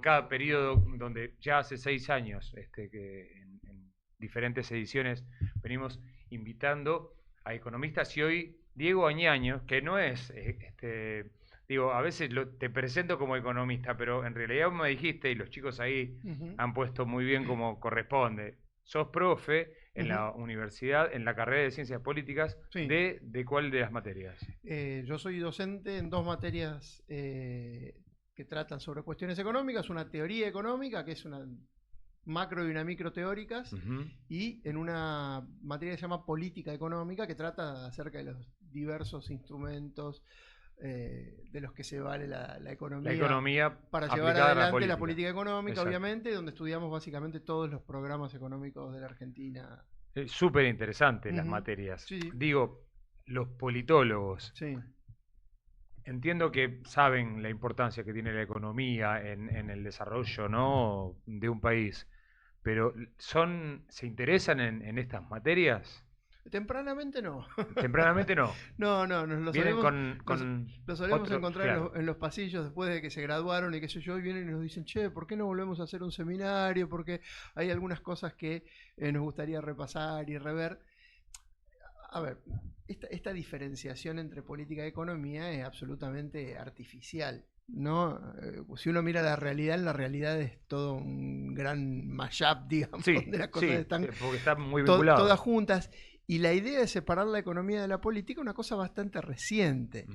cada periodo, donde ya hace 6 años que en diferentes ediciones venimos invitando a economistas, y hoy Diego Añaño, que no es, digo, a veces te presento como economista, pero en realidad me dijiste, y los chicos ahí han puesto muy bien como corresponde, sos profe en la universidad, en la carrera de Ciencias Políticas, Sí. ¿de cuál de las materias? Yo soy docente en 2 materias que tratan sobre cuestiones económicas, una teoría económica, que es una macro y una micro teóricas, y en una materia que se llama política económica, que trata acerca de los diversos instrumentos de los que se vale la economía para llevar aplicada a la adelante la política. política económica. Exacto. Obviamente, donde estudiamos básicamente todos los programas económicos de la Argentina. Es súper interesante las materias. Sí. Digo, los politólogos, Sí. entiendo que saben la importancia que tiene la economía en el desarrollo, ¿no?, de un país, pero ¿se interesan en estas materias? Tempranamente no. Tempranamente no. No, nos lo Vienen lo solemos otro, encontrar claro. en los pasillos después de que se graduaron y qué sé yo, y vienen y nos dicen, che, ¿por qué no volvemos a hacer un seminario? Porque hay algunas cosas que nos gustaría repasar y rever. A ver, esta diferenciación entre política y economía es absolutamente artificial, ¿no? Si uno mira la realidad es todo un gran mashup, digamos, Sí, donde las cosas están porque están muy vinculadas. todas juntas. Y la idea de separar la economía de la política es una cosa bastante reciente.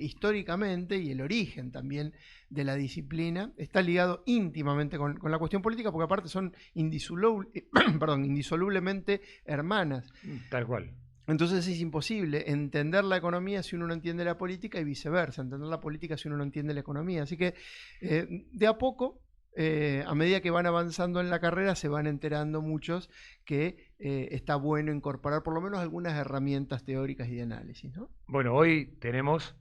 Históricamente, y el origen también de la disciplina está ligado íntimamente con la cuestión política, porque aparte son indisolublemente hermanas. Tal cual. Entonces es imposible entender la economía si uno no entiende la política, y viceversa, entender la política si uno no entiende la economía. Así que de a poco, a medida que van avanzando en la carrera, se van enterando muchos que está bueno incorporar por lo menos algunas herramientas teóricas y de análisis, ¿no? Bueno, hoy tenemos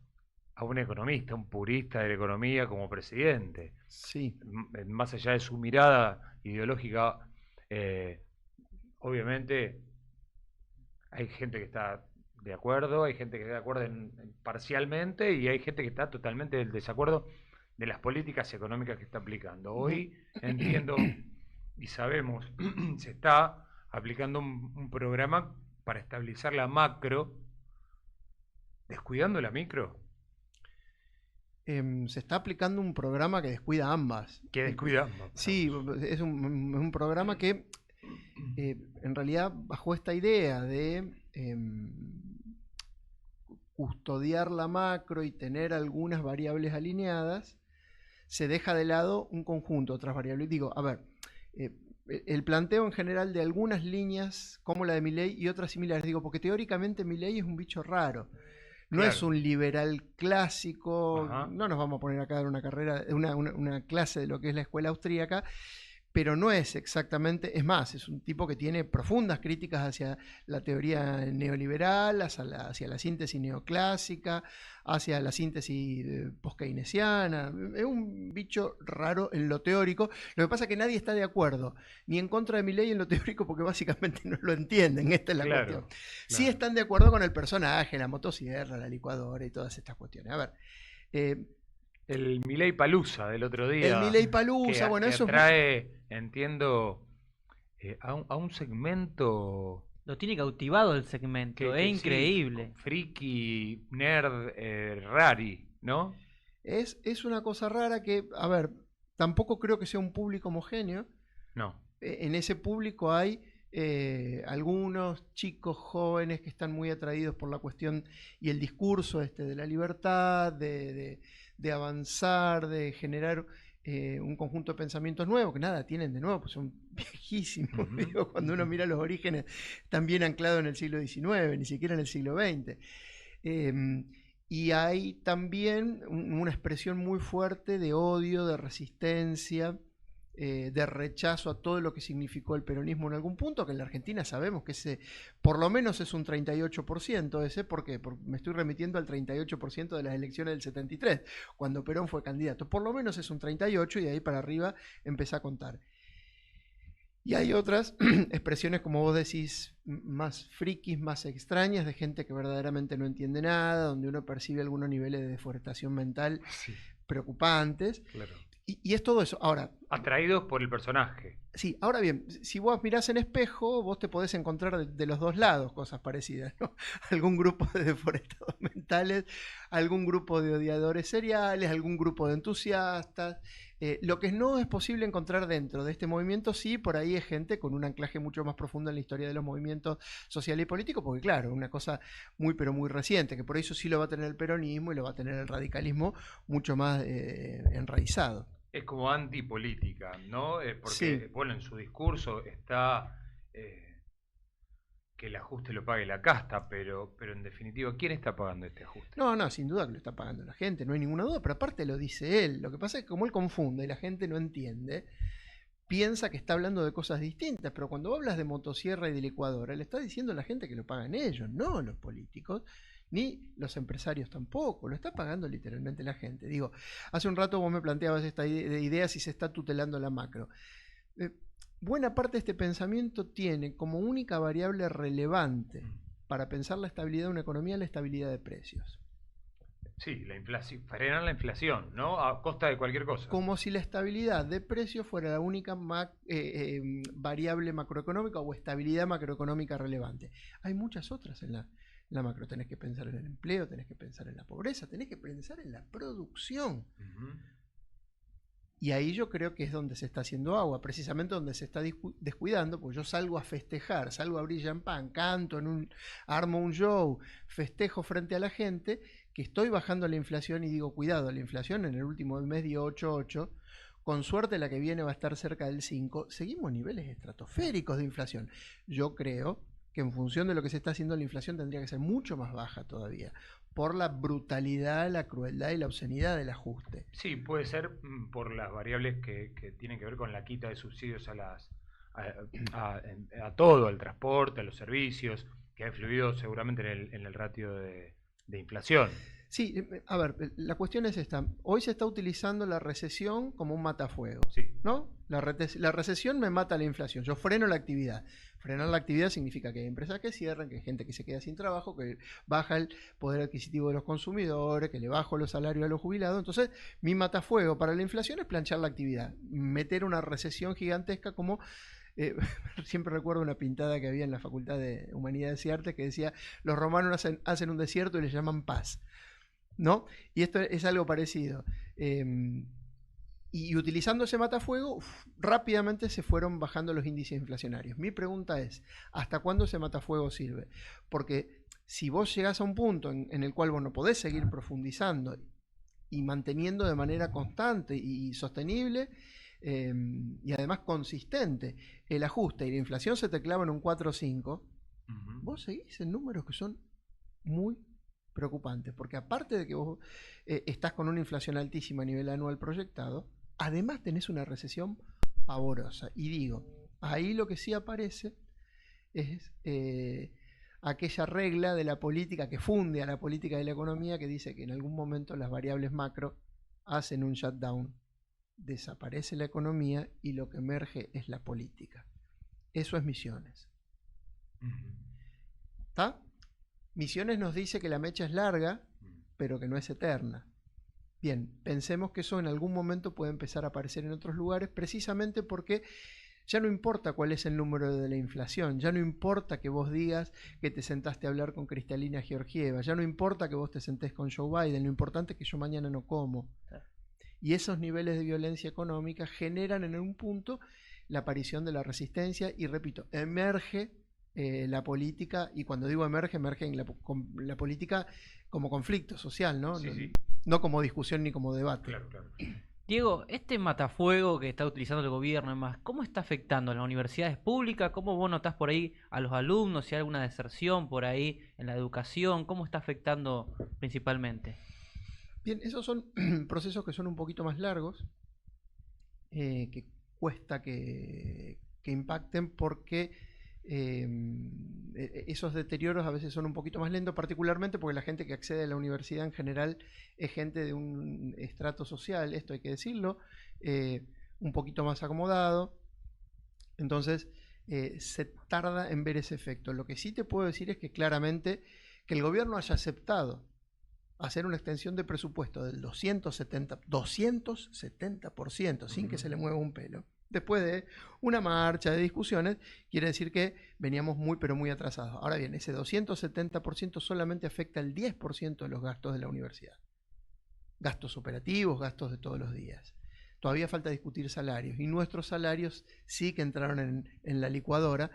a un economista, un purista de la economía como presidente. Sí. Más allá de su mirada ideológica, obviamente hay gente que está de acuerdo, hay gente que está de acuerdo parcialmente, y hay gente que está totalmente en desacuerdo de las políticas económicas que está aplicando. Hoy entiendo y sabemos, se está aplicando un programa para estabilizar la macro, descuidando la micro. Se está aplicando un programa que descuida ambas. Que descuida ambas. Sí, es un programa que en realidad, bajo esta idea de custodiar la macro y tener algunas variables alineadas, se deja de lado un conjunto de otras variables. Digo, a ver, el planteo en general de algunas líneas, como la de Milei y otras similares, digo, porque teóricamente Milei es un bicho raro. No es un liberal clásico. No nos vamos a poner acá a dar una clase de lo que es la escuela austríaca, pero no es exactamente, es más, es un tipo que tiene profundas críticas hacia la teoría neoliberal, hacia la síntesis neoclásica, hacia la síntesis post-keynesiana. Es un bicho raro en lo teórico. Lo que pasa es que nadie está de acuerdo, ni en contra de Milei en lo teórico, porque básicamente no lo entienden. Esta es la cuestión. Sí están de acuerdo con el personaje, la motosierra, la licuadora y todas estas cuestiones. A ver, el Milei Palusa del otro día. El Milei Palusa, bueno, eso trae, entiendo, a un segmento. Lo tiene cautivado el segmento, es increíble. Sí, friki, nerd, rari, ¿no? Es una cosa rara que, a ver, tampoco creo que sea un público homogéneo. No. En ese público hay algunos chicos jóvenes que están muy atraídos por la cuestión y el discurso de la libertad, de avanzar, de generar un conjunto de pensamientos nuevos, que nada tienen de nuevo, pues son viejísimos. Digo, cuando uno mira los orígenes, están bien anclados en el siglo XIX, ni siquiera en el siglo XX. Y hay también una expresión muy fuerte de odio, de resistencia, de rechazo a todo lo que significó el peronismo en algún punto, que en la Argentina sabemos que ese por lo menos es un 38% ese. ¿Por qué? Porque me estoy remitiendo al 38% de las elecciones del 73, cuando Perón fue candidato. Por lo menos es un 38%, y de ahí para arriba empecé a contar. Y hay otras expresiones, como vos decís, más frikis, más extrañas, de gente que verdaderamente no entiende nada, donde uno percibe algunos niveles de deforestación mental preocupantes. Claro. Y es todo eso. Ahora, Atraídos por el personaje. sí, ahora bien, si vos mirás en espejo, vos te podés encontrar de los dos lados cosas parecidas, ¿no? Algún grupo de deforestados mentales, algún grupo de odiadores seriales, algún grupo de entusiastas. Lo que no es posible encontrar dentro de este movimiento, sí, por ahí es gente con un anclaje mucho más profundo en la historia de los movimientos sociales y políticos, porque claro, una cosa muy pero muy reciente, que por eso sí lo va a tener el peronismo y lo va a tener el radicalismo mucho más enraizado. Es como antipolítica, ¿no? Porque, Sí. bueno, en su discurso está que el ajuste lo pague la casta, pero en definitiva, ¿quién está pagando este ajuste? No, no, sin duda que lo está pagando la gente, no hay ninguna duda, pero aparte lo dice él. Lo que pasa es que como él confunde y la gente no entiende, piensa que está hablando de cosas distintas, pero cuando hablas de motosierra y de licuadora, le está diciendo a la gente que lo pagan ellos, no los políticos, ni los empresarios tampoco, lo está pagando literalmente la gente. Digo, hace un rato vos me planteabas esta idea si se está tutelando la macro. Eh, Buena parte de este pensamiento tiene como única variable relevante para pensar la estabilidad de una economía la estabilidad de precios. Sí, la inflación, frenar la inflación, ¿no? A costa de cualquier cosa. Como si la estabilidad de precios fuera la única variable macroeconómica o estabilidad macroeconómica relevante. Hay muchas otras en la macro. Tenés que pensar en el empleo, tenés que pensar en la pobreza, tenés que pensar en la producción. Y ahí yo creo que es donde se está haciendo agua, precisamente donde se está descuidando, porque yo salgo a festejar, salgo a abrir champán, canto, armo un show, festejo frente a la gente, que estoy bajando la inflación y digo, cuidado, la inflación en el último mes dio 8,8, con suerte la que viene va a estar cerca del 5, seguimos niveles estratosféricos de inflación. Yo creo que en función de lo que se está haciendo la inflación tendría que ser mucho más baja todavía, por la brutalidad, la crueldad y la obscenidad del ajuste. Sí, puede ser por las variables que tienen que ver con la quita de subsidios a todo, al transporte, a los servicios, que ha influido seguramente en el ratio de inflación. Sí, a ver, la cuestión es esta. Hoy se está utilizando la recesión como un matafuego, Sí. ¿no? La recesión me mata la inflación, yo freno la actividad. Frenar la actividad significa que hay empresas que cierran, que hay gente que se queda sin trabajo, que baja el poder adquisitivo de los consumidores, que le bajo los salarios a los jubilados. Entonces, mi matafuego para la inflación es planchar la actividad, meter una recesión gigantesca como... siempre recuerdo una pintada que había en la Facultad de Humanidades y Artes que decía, los romanos hacen un desierto y le llaman paz, ¿no? Y esto es algo parecido. Y utilizando ese matafuego, rápidamente se fueron bajando los índices inflacionarios. Mi pregunta es, ¿hasta cuándo ese matafuego sirve? Porque si vos llegás a un punto en el cual vos no podés seguir profundizando y manteniendo de manera constante y sostenible, y además consistente, el ajuste y la inflación se te clava en un 4 o 5, vos seguís en números que son muy preocupantes, porque aparte de que vos estás con una inflación altísima a nivel anual proyectado, además tenés una recesión pavorosa. Y digo, ahí lo que sí aparece es aquella regla de la política que funde a la política de la economía que dice que en algún momento las variables macro hacen un shutdown, desaparece la economía y lo que emerge es la política. Eso es Misiones. ¿Está? Misiones nos dice que la mecha es larga, pero que no es eterna. Bien, pensemos que eso en algún momento puede empezar a aparecer en otros lugares, precisamente porque ya no importa cuál es el número de la inflación, ya no importa que vos digas que te sentaste a hablar con Cristalina Georgieva, ya no importa que vos te sentés con Joe Biden, lo importante es que yo mañana no como. Y esos niveles de violencia económica generan en un punto la aparición de la resistencia y, repito, emerge la política, y cuando digo emerge en la política como conflicto social, ¿no? Sí, sí. No como discusión ni como debate. Claro, claro. Diego, este matafuego que está utilizando el gobierno y más, ¿cómo está afectando a las universidades públicas? ¿Cómo vos notás por ahí a los alumnos? Si hay alguna deserción por ahí en la educación, ¿cómo está afectando principalmente? Bien, esos son procesos que son un poquito más largos, que cuesta que impacten porque esos deterioros a veces son un poquito más lentos, particularmente porque la gente que accede a la universidad en general es gente de un estrato social, esto hay que decirlo, un poquito más acomodado. Entonces se tarda en ver ese efecto. Lo que sí te puedo decir es que claramente que el gobierno haya aceptado hacer una extensión de presupuesto del 270%, sin que se le mueva un pelo, después de una marcha de discusiones, quiere decir que veníamos muy, pero muy atrasados. Ahora bien, ese 270% solamente afecta el 10% de los gastos de la universidad. Gastos operativos, gastos de todos los días. Todavía falta discutir salarios, y nuestros salarios sí que entraron en la licuadora.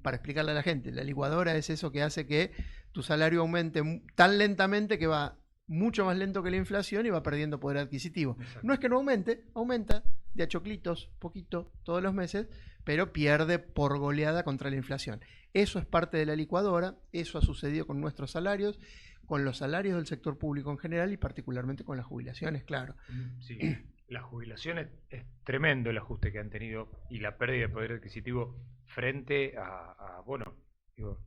Para explicarle a la gente, la licuadora es eso que hace que tu salario aumente tan lentamente que va mucho más lento que la inflación y va perdiendo poder adquisitivo. Exacto. No es que no aumente, aumenta de a choclitos, poquito, todos los meses, pero pierde por goleada contra la inflación. Eso es parte de la licuadora, eso ha sucedido con nuestros salarios, con los salarios del sector público en general y particularmente con las jubilaciones, claro. Sí, las jubilaciones es tremendo el ajuste que han tenido y la pérdida de poder adquisitivo frente bueno, digo,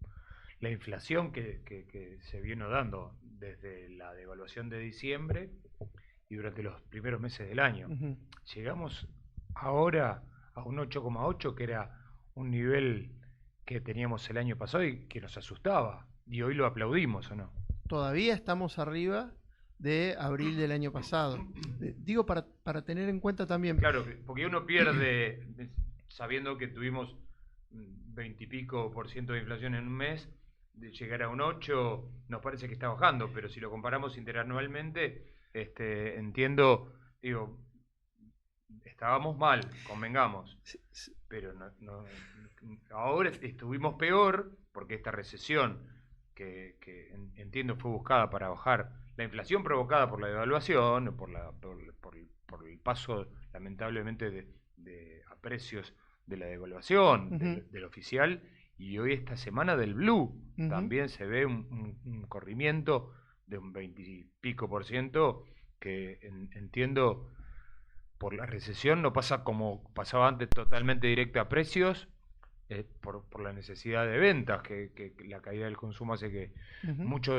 la inflación que se vino dando desde la devaluación de diciembre y durante los primeros meses del año. Llegamos ahora a un 8,8, que era un nivel que teníamos el año pasado y que nos asustaba, y hoy lo aplaudimos, ¿o no? Todavía estamos arriba de abril del año pasado. Digo, para tener en cuenta también... Claro, porque uno pierde, sabiendo que tuvimos 20 y pico % de inflación en un mes, de llegar a un 8 nos parece que está bajando, pero si lo comparamos interanualmente, entiendo, digo, estábamos mal, convengamos, pero ahora estuvimos peor porque esta recesión que entiendo fue buscada para bajar la inflación provocada por la devaluación, por el paso lamentablemente de a precios de la devaluación, del oficial, y hoy esta semana del blue también se ve un corrimiento de un 20 y pico % que entiendo por la recesión no pasa como pasaba antes totalmente directa a precios, por la necesidad de ventas, que la caída del consumo hace que mucho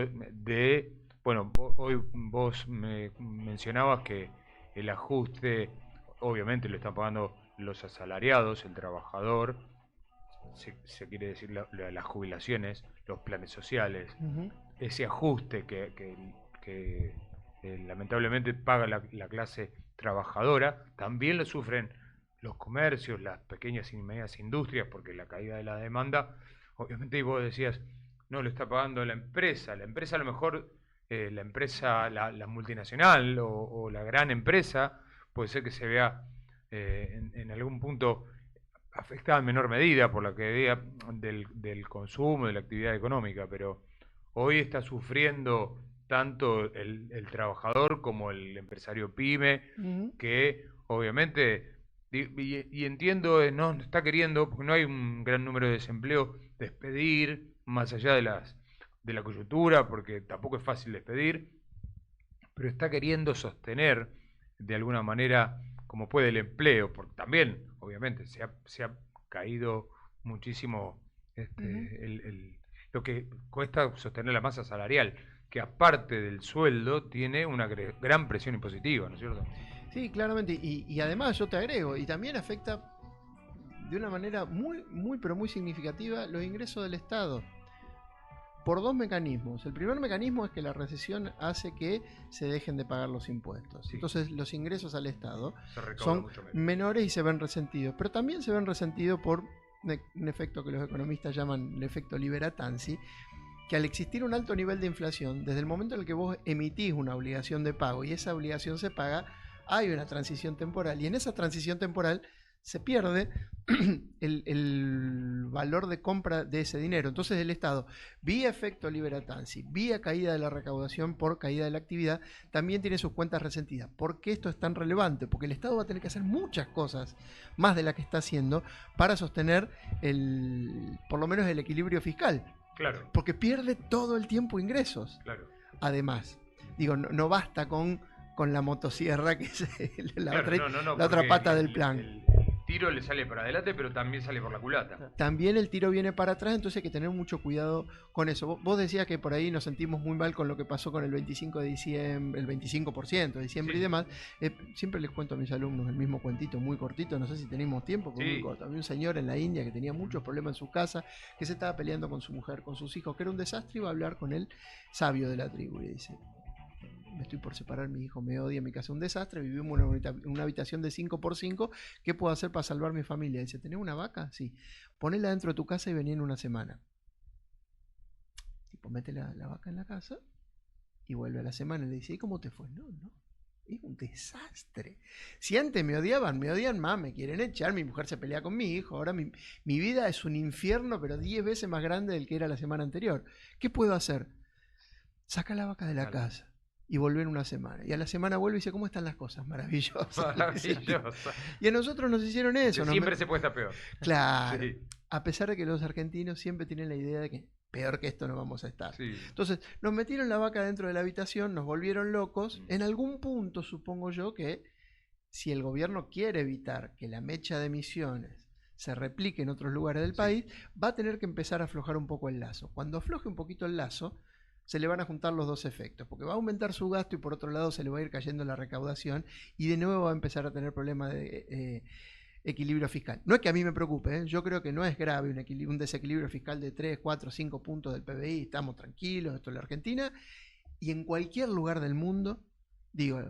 bueno, hoy vos me mencionabas que el ajuste obviamente lo están pagando los asalariados, el trabajador, se quiere decir las jubilaciones, los planes sociales, ese ajuste que lamentablemente paga la clase trabajadora, también lo sufren los comercios, las pequeñas y medianas industrias, porque la caída de la demanda, obviamente, y vos decías, no lo está pagando la empresa a lo mejor, la multinacional o la gran empresa, puede ser que se vea en algún punto afectada en menor medida por la caída del consumo, de la actividad económica, pero hoy está sufriendo tanto el trabajador como el empresario pyme, que obviamente, y entiendo, no está queriendo, porque no hay un gran número de desempleo, despedir, más allá de la coyuntura, porque tampoco es fácil despedir, pero está queriendo sostener de alguna manera como puede el empleo, porque también, obviamente, se ha caído muchísimo lo que cuesta sostener la masa salarial, que aparte del sueldo tiene una gran presión impositiva, ¿no es cierto? Sí, claramente, y además yo te agrego, y también afecta de una manera muy, pero muy significativa los ingresos del Estado, por dos mecanismos. El primer mecanismo es que la recesión hace que se dejen de pagar los impuestos. Sí. Entonces los ingresos al Estado son menores y se ven resentidos, pero también se ven resentidos por un efecto que los economistas llaman el efecto Libera-Tanzi, que al existir un alto nivel de inflación, desde el momento en el que vos emitís una obligación de pago y esa obligación se paga, hay una transición temporal, y en esa transición temporal se pierde el valor de compra de ese dinero. Entonces el Estado, vía efecto Libera-Tanzi, vía caída de la recaudación por caída de la actividad, también tiene sus cuentas resentidas. ¿Por qué esto es tan relevante? Porque el Estado va a tener que hacer muchas cosas más de las que está haciendo para sostener por lo menos el equilibrio fiscal. Claro. Porque pierde todo el tiempo ingresos. Claro. Además, digo, no basta con la motosierra, que es la claro, otra pata del plan. El tiro le sale para adelante, pero también sale por la culata. También el tiro viene para atrás, entonces hay que tener mucho cuidado con eso. Vos decías que por ahí nos sentimos muy mal con lo que pasó con el 25 de diciembre, el 25% de diciembre, sí, y demás. Siempre les cuento a mis alumnos el mismo cuentito, muy cortito, no sé si tenemos tiempo, pero sí, muy corto. Había un señor en la India que tenía muchos problemas en su casa, que se estaba peleando con su mujer, con sus hijos, que era un desastre, iba a hablar con el sabio de la tribu y dice: me estoy por separar, mi hijo me odia, mi casa es un desastre, vivimos en una habitación de 5x5, ¿qué puedo hacer para salvar mi familia? Dice, ¿tenés una vaca? Sí. Ponela dentro de tu casa y vení en una semana. Tipo, mete la vaca en la casa y vuelve a la semana y le dice, ¿y cómo te fue? No, es un desastre. Si antes me odian más, me quieren echar, mi mujer se pelea con mi hijo, ahora mi vida es un infierno, pero 10 veces más grande del que era la semana anterior. ¿Qué puedo hacer? Saca la vaca de la casa y volver en una semana. Y a la semana vuelve y dice, ¿cómo están las cosas? Maravillosas. Maravillosa. Y a nosotros nos hicieron eso. Siempre se puede estar peor. Claro. Sí. A pesar de que los argentinos siempre tienen la idea de que peor que esto no vamos a estar. Sí. Entonces, nos metieron la vaca dentro de la habitación, nos volvieron locos. En algún punto, supongo yo, que si el gobierno quiere evitar que la mecha de emisiones se replique en otros lugares del país, va a tener que empezar a aflojar un poco el lazo. Cuando afloje un poquito el lazo, se le van a juntar los dos efectos, porque va a aumentar su gasto y por otro lado se le va a ir cayendo la recaudación y de nuevo va a empezar a tener problemas de equilibrio fiscal. No es que a mí me preocupe, yo creo que no es grave un desequilibrio fiscal de 3, 4, 5 puntos del PBI, estamos tranquilos, esto es la Argentina, y en cualquier lugar del mundo, digo,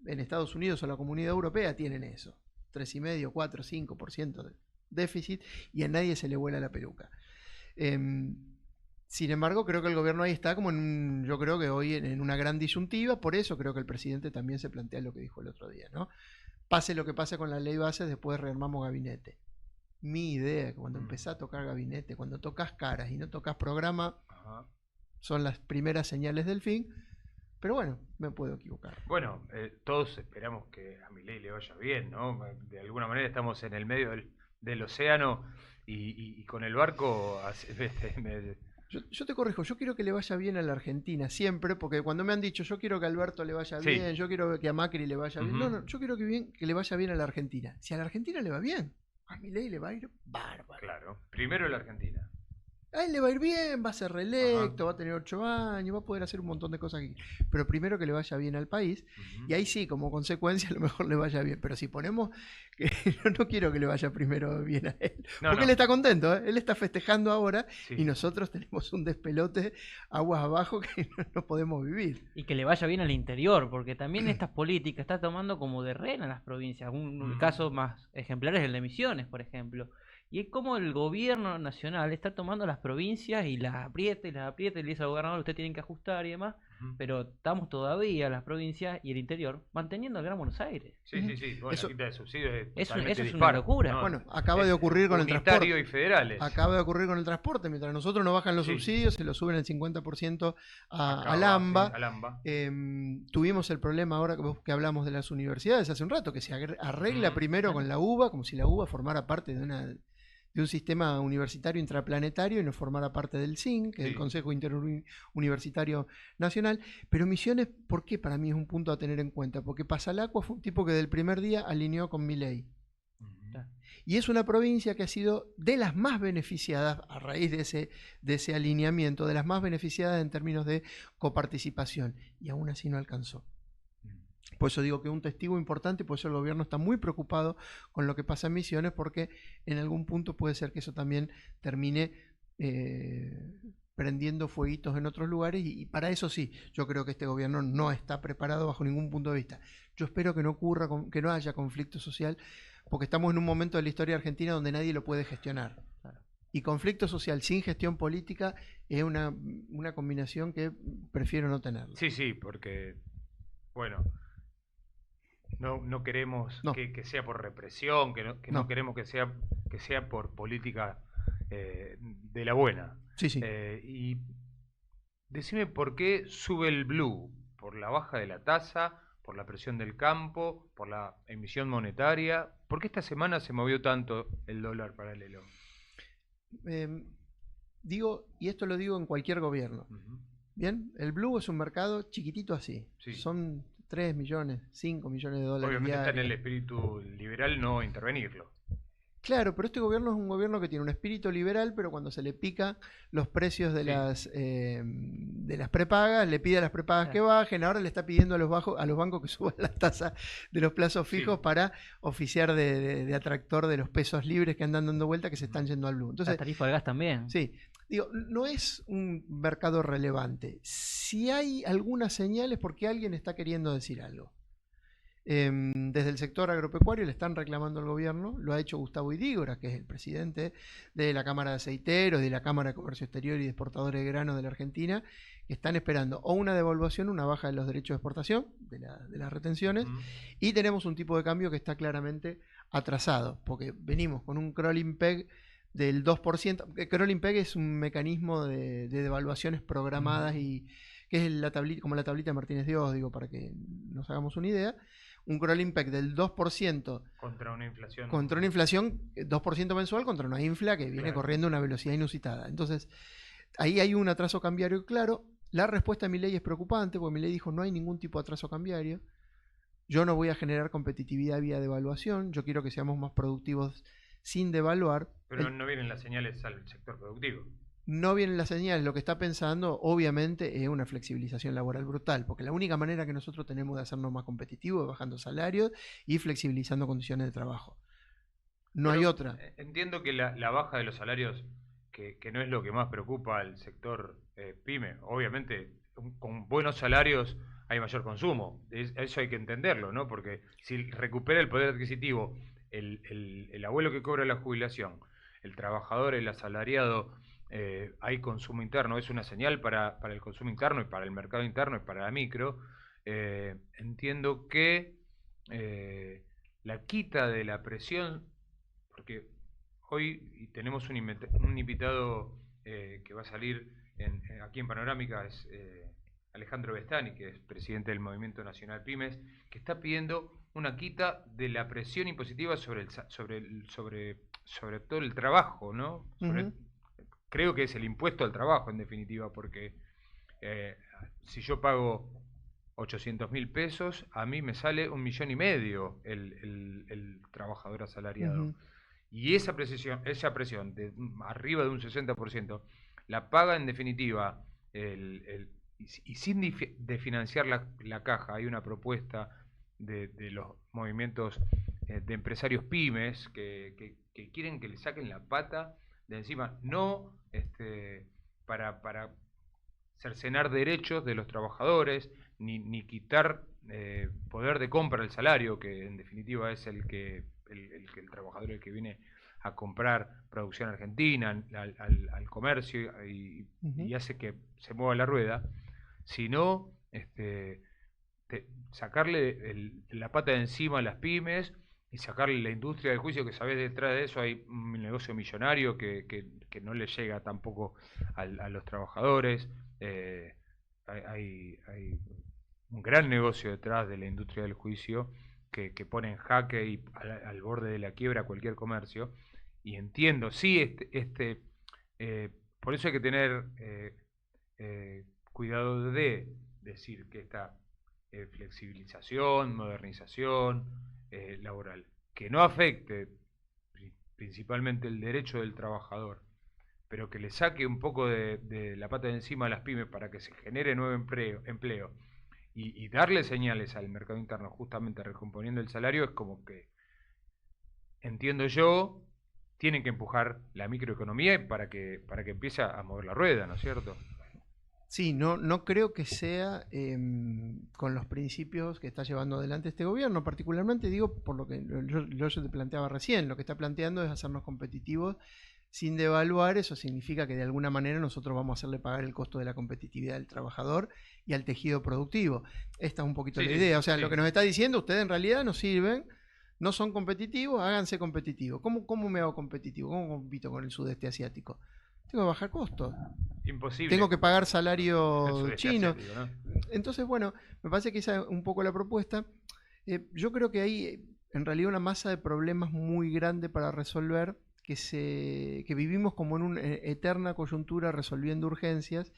en Estados Unidos o la Comunidad Europea tienen eso, 3,5, 4, 5% de déficit y a nadie se le vuela la peluca. Sin embargo, creo que el gobierno ahí está como yo creo que hoy en una gran disyuntiva, por eso creo que el presidente también se plantea lo que dijo el otro día, ¿no? Pase lo que pase con la ley base, después rearmamos gabinete. Mi idea, que cuando empezás a tocar gabinete, cuando tocas caras y no tocas programa, son las primeras señales del fin, pero bueno, me puedo equivocar. Bueno, todos esperamos que a Milei le vaya bien, ¿no? De alguna manera estamos en el medio del océano y con el barco... Yo te corrijo, yo quiero que le vaya bien a la Argentina, siempre, porque cuando me han dicho yo quiero que a Alberto le vaya bien, yo quiero que a Macri le vaya bien, no, yo quiero que le vaya bien a la Argentina. Si a la Argentina le va bien, a Milei le va a ir bárbaro. Claro, primero la Argentina. A él le va a ir bien, va a ser reelecto, va a tener 8 años, va a poder hacer un montón de cosas aquí. Pero primero que le vaya bien al país, y ahí sí, como consecuencia, a lo mejor le vaya bien. Pero si ponemos que yo no quiero que le vaya primero bien a él, porque él está contento, él está festejando ahora, y nosotros tenemos un despelote aguas abajo que no podemos vivir. Y que le vaya bien al interior, porque también estas políticas está tomando como de rehén a las provincias. Un caso más ejemplar es el de Misiones, por ejemplo. Y es como el gobierno nacional está tomando las provincias y las aprieta y le dice al gobernador, ustedes tienen que ajustar y demás, pero estamos todavía las provincias y el interior manteniendo el Gran Buenos Aires. Sí. Bueno, eso, la quita de subsidios eso es una locura. No, bueno, acaba de ocurrir con el transporte. Y federales. Acaba de ocurrir con el transporte. Mientras nosotros nos bajan los subsidios, se los suben el 50% al AMBA. Tuvimos el problema ahora que hablamos de las universidades hace un rato, que se arregla primero con la UBA, como si la UBA formara parte de un sistema universitario intraplanetario y no formara parte del CIN, que es el Consejo Interuniversitario Nacional. Pero Misiones, ¿por qué para mí es un punto a tener en cuenta? Porque Pasalacqua fue un tipo que del primer día alineó con Milei. Y es una provincia que ha sido de las más beneficiadas a raíz de ese alineamiento, de las más beneficiadas en términos de coparticipación. Y aún así no alcanzó. Por eso digo que un testigo importante, por eso el gobierno está muy preocupado con lo que pasa en Misiones, porque en algún punto puede ser que eso también termine prendiendo fueguitos en otros lugares, y para eso sí, yo creo que este gobierno no está preparado bajo ningún punto de vista. Yo espero que no ocurra, que no haya conflicto social, porque estamos en un momento de la historia argentina donde nadie lo puede gestionar. Y conflicto social sin gestión política es una combinación que prefiero no tenerla. Sí, porque, bueno... No queremos que sea por represión, que no queremos que sea por política de la buena. Sí. Y decime por qué sube el blue, por la baja de la tasa, por la presión del campo, por la emisión monetaria. ¿Por qué esta semana se movió tanto el dólar paralelo? Digo, y esto lo digo en cualquier gobierno. Bien, el blue es un mercado chiquitito así. Son 3 millones, 5 millones de dólares. Obviamente está en el espíritu liberal no intervenirlo. Claro, pero este gobierno es un gobierno que tiene un espíritu liberal, pero cuando se le pica los precios de las prepagas, le pide a las prepagas que bajen. Ahora le está pidiendo a los bancos que suban las tasas de los plazos fijos para oficiar de atractor de los pesos libres que andan dando vuelta, que se están yendo al blue. Entonces, la tarifa del gas también. Sí. Digo, no es un mercado relevante. Si hay algunas señales porque alguien está queriendo decir algo. Desde el sector agropecuario le están reclamando al gobierno, lo ha hecho Gustavo Idígora, que es el presidente de la Cámara de Aceiteros, de la Cámara de Comercio Exterior y de Exportadores de Granos de la Argentina, que están esperando o una devaluación, una baja de los derechos de exportación, de las retenciones, y tenemos un tipo de cambio que está claramente atrasado, porque venimos con un crawling peg del 2%. Crawling peg es un mecanismo de devaluaciones programadas y que es la tablita, como la tablita de Martínez Dios, digo, para que nos hagamos una idea. Un crawling peg del 2% contra una inflación 2% mensual contra una infla que viene corriendo a una velocidad inusitada. Entonces, ahí hay un atraso cambiario claro. La respuesta de Milei es preocupante, porque Milei dijo no hay ningún tipo de atraso cambiario. Yo no voy a generar competitividad vía devaluación, yo quiero que seamos más productivos sin devaluar. Pero no vienen las señales al sector productivo. No vienen las señales, lo que está pensando obviamente es una flexibilización laboral brutal, porque la única manera que nosotros tenemos de hacernos más competitivos es bajando salarios y flexibilizando condiciones de trabajo. No hay otra. Entiendo que la baja de los salarios, que no es lo que más preocupa al sector pyme, obviamente con buenos salarios hay mayor consumo, eso hay que entenderlo, ¿no? Porque si recupera el poder adquisitivo el abuelo que cobra la jubilación, el trabajador, el asalariado, hay consumo interno, es una señal para el consumo interno y para el mercado interno y para la micro. Entiendo que la quita de la presión, porque hoy tenemos un invitado que va a salir aquí en Panorámica, es Alejandro Bestani, que es presidente del Movimiento Nacional Pymes, que está pidiendo una quita de la presión impositiva sobre todo el trabajo, ¿no? Creo que es el impuesto al trabajo, en definitiva, porque si yo pago 800.000 pesos, a mí me sale 1,5 millones el trabajador asalariado. Y esa presión de arriba de un 60%, la paga en definitiva, y sin de financiar la caja. Hay una propuesta de los movimientos de empresarios pymes que quieren que le saquen la pata de encima, no para cercenar derechos de los trabajadores, ni quitar poder de compra al salario, que en definitiva es el trabajador el que viene a comprar producción argentina al comercio y hace que se mueva la rueda, sino sacarle la pata de encima a las pymes y sacarle la industria del juicio, que sabés, detrás de eso hay un negocio millonario que no le llega tampoco a los trabajadores. Hay un gran negocio detrás de la industria del juicio que pone en jaque y al borde de la quiebra cualquier comercio. Y entiendo, sí, por eso hay que tener cuidado de decir que esta flexibilización, modernización laboral, que no afecte principalmente el derecho del trabajador, pero que le saque un poco de la pata de encima a las pymes para que se genere nuevo empleo y darle señales al mercado interno, justamente recomponiendo el salario, es como que, entiendo yo, tienen que empujar la microeconomía para que empiece a mover la rueda, ¿no es cierto? Sí, no creo que sea con los principios que está llevando adelante este gobierno, particularmente digo por lo que yo te planteaba recién, lo que está planteando es hacernos competitivos sin devaluar. Eso significa que de alguna manera nosotros vamos a hacerle pagar el costo de la competitividad del trabajador y al tejido productivo. Esta es un poquito la idea, o sea, lo que nos está diciendo, ustedes en realidad no sirven, no son competitivos, háganse competitivos. ¿Cómo me hago competitivo? ¿Cómo compito con el sudeste asiático? Tengo que bajar costos. Imposible. Tengo que pagar salario chino. ¿No? Entonces, bueno, me parece que esa es un poco la propuesta. Yo creo que hay en realidad una masa de problemas muy grande para resolver, que vivimos como en una eterna coyuntura resolviendo urgencias.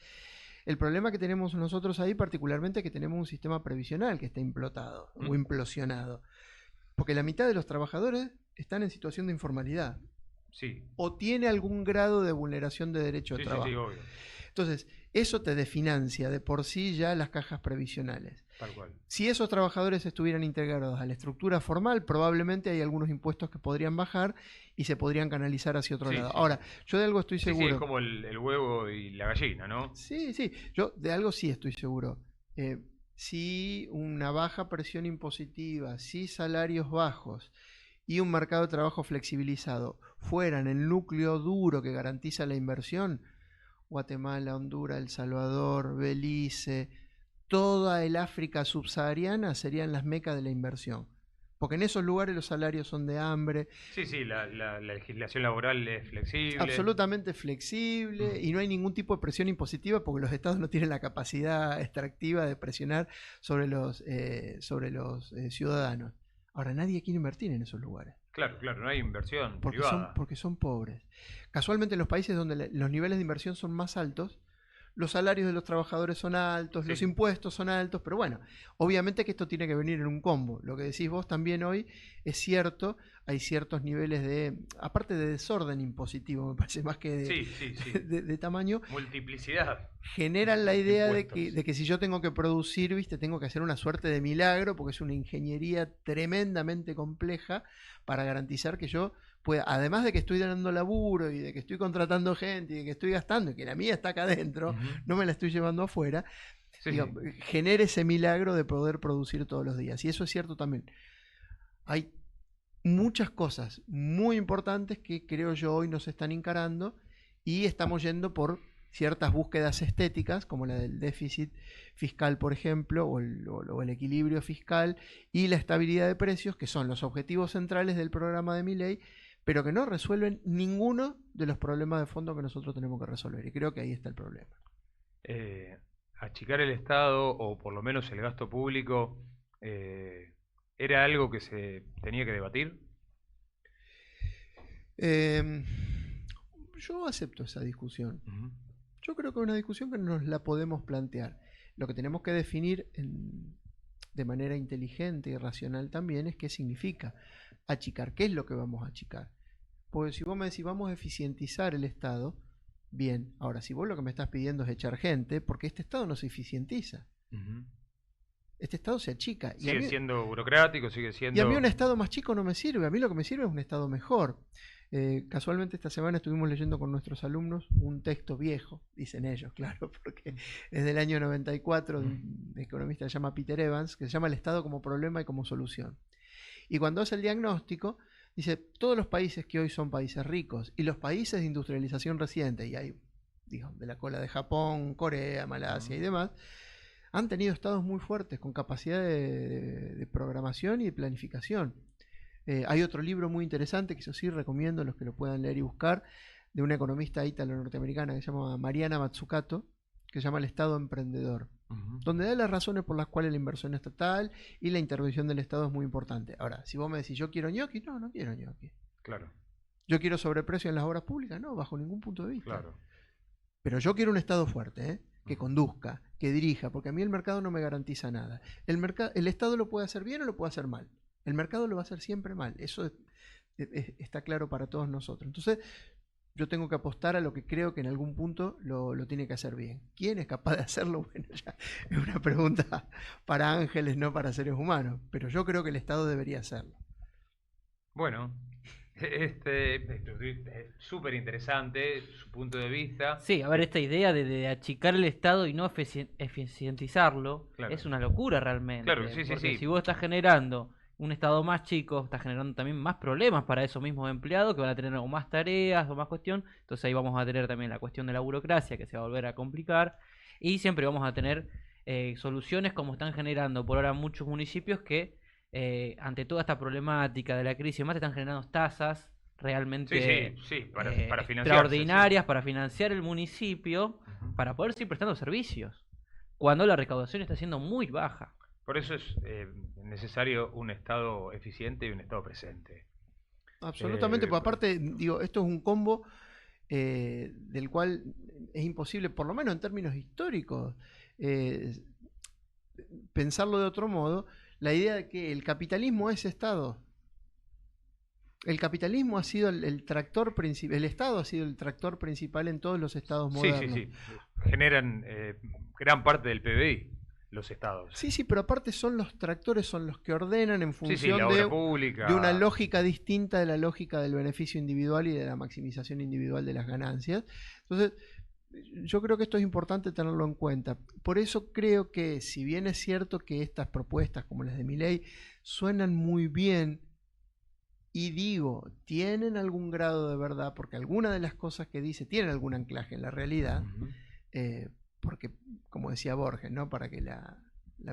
El problema que tenemos nosotros ahí particularmente es que tenemos un sistema previsional que está implotado o implosionado. Porque la mitad de los trabajadores están en situación de informalidad. Sí. O tiene algún grado de vulneración de derecho de trabajo. Sí, obvio. Entonces, eso te desfinancia de por sí ya las cajas previsionales. Tal cual. Si esos trabajadores estuvieran integrados a la estructura formal, probablemente hay algunos impuestos que podrían bajar y se podrían canalizar hacia otro Sí, lado. sí, Ahora, sí. yo de algo estoy Sí, sí, es seguro. como el huevo y la gallina, ¿no? Sí, sí, yo de algo sí estoy seguro. Si una baja presión impositiva, si salarios bajos y un mercado de trabajo flexibilizado fueran el núcleo duro que garantiza la inversión, Guatemala, Honduras, El Salvador, Belice, toda el África subsahariana serían las mecas de la inversión. Porque en esos lugares los salarios son de hambre, Sí, sí, la legislación laboral es flexible. absolutamente flexible y no hay ningún tipo de presión impositiva porque los estados no tienen la capacidad extractiva de presionar sobre los ciudadanos. Ahora, nadie quiere invertir en esos lugares Claro, claro, no hay inversión porque privada. son pobres. Casualmente en los países donde los niveles de inversión son más altos, los salarios de los trabajadores son altos, los Sí, impuestos son altos, pero bueno, obviamente que esto tiene que venir en un combo. Lo que decís vos también hoy es cierto, hay ciertos niveles aparte de desorden impositivo, me parece más que sí, sí, sí. de tamaño, Multiplicidad generan la de idea impuestos. de que si yo tengo que producir, viste, tengo que hacer una suerte de milagro, porque es una ingeniería tremendamente compleja para garantizar que yo pueda, además de que estoy dando laburo y de que estoy contratando gente y de que estoy gastando y que la mía está acá adentro, Ujú. no me la estoy llevando afuera, Sí, digo, sí. genere ese milagro de poder producir todos los días. Y eso es cierto también. Hay muchas cosas muy importantes que creo yo hoy nos están encarando y estamos yendo por ciertas búsquedas estéticas, como la del déficit fiscal, por ejemplo, o el equilibrio fiscal y la estabilidad de precios, que son los objetivos centrales del programa de Milei, pero que no resuelven ninguno de los problemas de fondo que nosotros tenemos que resolver. Y creo que ahí está el problema. Eh, Achicar el Estado, o por lo menos el gasto público, eh, ¿era algo que se tenía que debatir? Eh, yo acepto esa discusión. Ujú. Yo creo que es una discusión que nos la podemos plantear. Lo que tenemos que definir de manera inteligente y racional también es qué significa achicar, qué es lo que vamos a achicar. Porque si vos me decís vamos a eficientizar el Estado, bien. Ahora, si vos lo que me estás pidiendo es echar gente, porque este Estado no se eficientiza. Ujú. Este Estado se achica. Sigue siendo burocrático, sigue Y a mí un siendo... Estado más chico no me sirve. A mí lo que me sirve es un Estado mejor. Casualmente esta semana estuvimos leyendo con nuestros alumnos un texto viejo, dicen ellos, claro, porque es del año 94, de un economista que se llama Peter Evans, que se llama El Estado como problema y como solución. Y cuando hace el diagnóstico, dice, todos los países que hoy son países ricos y los países de industrialización reciente, y hay, digo, de la cola de Japón, Corea, Malasia y demás, han tenido estados muy fuertes con capacidad de programación y de planificación. Hay otro libro muy interesante que yo sí recomiendo a los que lo puedan leer y buscar, de una economista ítalo-norteamericana que se llama Mariana Mazzucato, que se llama El Estado Emprendedor, Ujú. donde da las razones por las cuales la inversión estatal y la intervención del Estado es muy importante. Ahora, si vos me decís, yo quiero ñoqui, no, no quiero ñoqui. Claro, Yo quiero sobreprecio en las obras públicas, no, bajo ningún punto de vista. claro. Pero yo quiero un Estado fuerte, que Ujú. conduzca, que dirija, porque a mí el mercado no me garantiza nada. El Estado lo puede hacer bien o lo puede hacer mal. El mercado lo va a hacer siempre mal. Eso está claro para todos nosotros. Entonces, yo tengo que apostar a lo que creo que en algún punto lo tiene que hacer bien. ¿Quién es capaz de hacerlo? Bueno, ya es una pregunta para ángeles, no para seres humanos. Pero yo creo que el Estado debería hacerlo. Bueno, esto es súper interesante su punto de vista. Sí, a ver, esta idea de achicar el Estado y no eficientizarlo Claro. es una locura realmente. Claro, sí, sí, Porque sí. si vos estás generando un Estado más chico, estás generando también más problemas para esos mismos empleados que van a tener o más tareas o más cuestión. Entonces ahí vamos a tener también la cuestión de la burocracia que se va a volver a complicar. Y siempre vamos a tener soluciones como están generando por ahora muchos municipios que ante toda esta problemática de la crisis y demás están generando tasas realmente Sí, sí, sí, para financiarse. extraordinarias para financiar el municipio Sí. Ujú. para poder seguir prestando servicios, cuando la recaudación está siendo muy baja. Por eso es necesario un Estado eficiente y un Estado presente. Absolutamente, pues aparte, digo, esto es un combo del cual es imposible, por lo menos en términos históricos, pensarlo de otro modo. La idea de que el capitalismo es Estado. El capitalismo ha sido el tractor principal, el Estado ha sido el tractor principal en todos los estados Sí, modernos. sí, sí. Generan gran parte del PBI los estados. Sí, sí, pero aparte son los tractores, son los que ordenan en Sí, sí, función la obra pública. de una lógica distinta de la lógica del beneficio individual y de la maximización individual de las ganancias. Entonces, yo creo que esto es importante tenerlo en cuenta. Por eso creo que, si bien es cierto que estas propuestas, como las de Milei, suenan muy bien, y digo, tienen algún grado de verdad, porque algunas de las cosas que dice tienen algún anclaje en la realidad, Ujú. porque, como decía Borges, ¿no? Para que la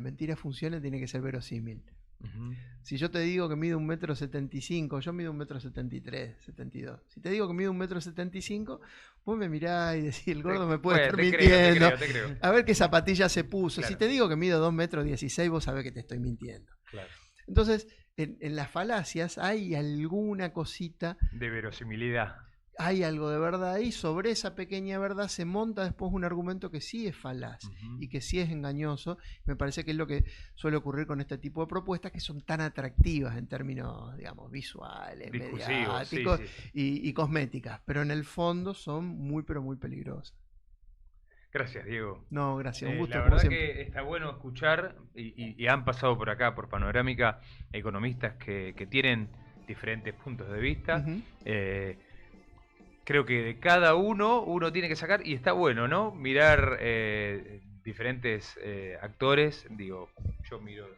mentira funcione tiene que ser verosímil. Ujú. Si yo te digo que mido 1,75 m, yo mido 1,73 m, 72. Si te digo que mido 1,75 m, vos me mirás y decís, el gordo me puede estar Bueno, mintiendo. te creo. A ver qué zapatilla se puso. Si Claro. te digo que mido 2,16 m, vos sabés que te estoy mintiendo. Claro. Entonces, en las falacias hay alguna cosita, De verosimilidad. hay algo de verdad y sobre esa pequeña verdad se monta después un argumento que sí es falaz Ujú. y que sí es engañoso. Me parece que es lo que suele ocurrir con este tipo de propuestas, que son tan atractivas en términos, digamos, visuales, Discursivos, sí, mediáticos sí. y cosméticas, pero en el fondo son muy, pero muy peligrosas. Gracias, Diego. No, gracias, un gusto La como verdad siempre. que está bueno escuchar y han pasado por acá, por Panorámica, economistas que tienen diferentes puntos de vista. Ujú. Creo que de cada uno tiene que sacar, y está bueno, ¿no? Mirar diferentes actores. Digo, yo miro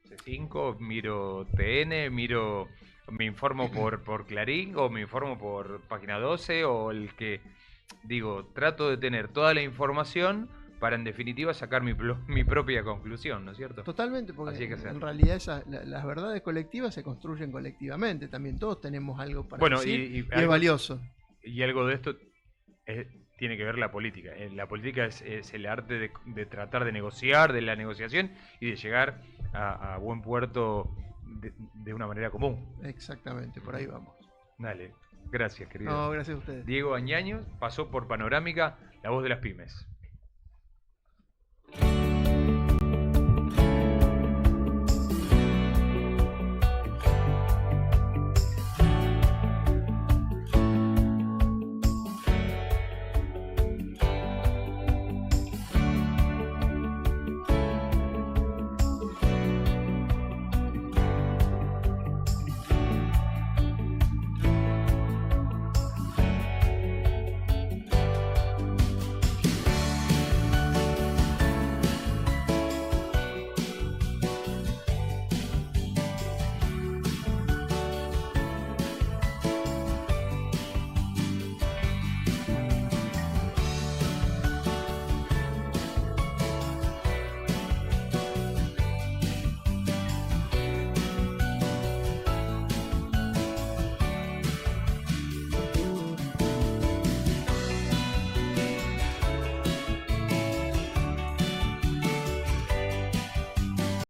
C5, miro TN, me informo por Clarín, o me informo por Página 12, o el que, digo, trato de tener toda la información para en definitiva sacar mi propia conclusión, ¿no es cierto? Totalmente, porque Así hay que hacer. en realidad las verdades colectivas se construyen colectivamente. También todos tenemos algo para Bueno, decir y es algo, valioso. y algo de esto tiene que ver la política. La política es el arte de tratar de negociar, de la negociación y de llegar a buen puerto de una manera común. Exactamente, por ahí vamos. Dale, gracias, querido. No, gracias a ustedes. Diego Añaños pasó por Panorámica, la voz de las pymes.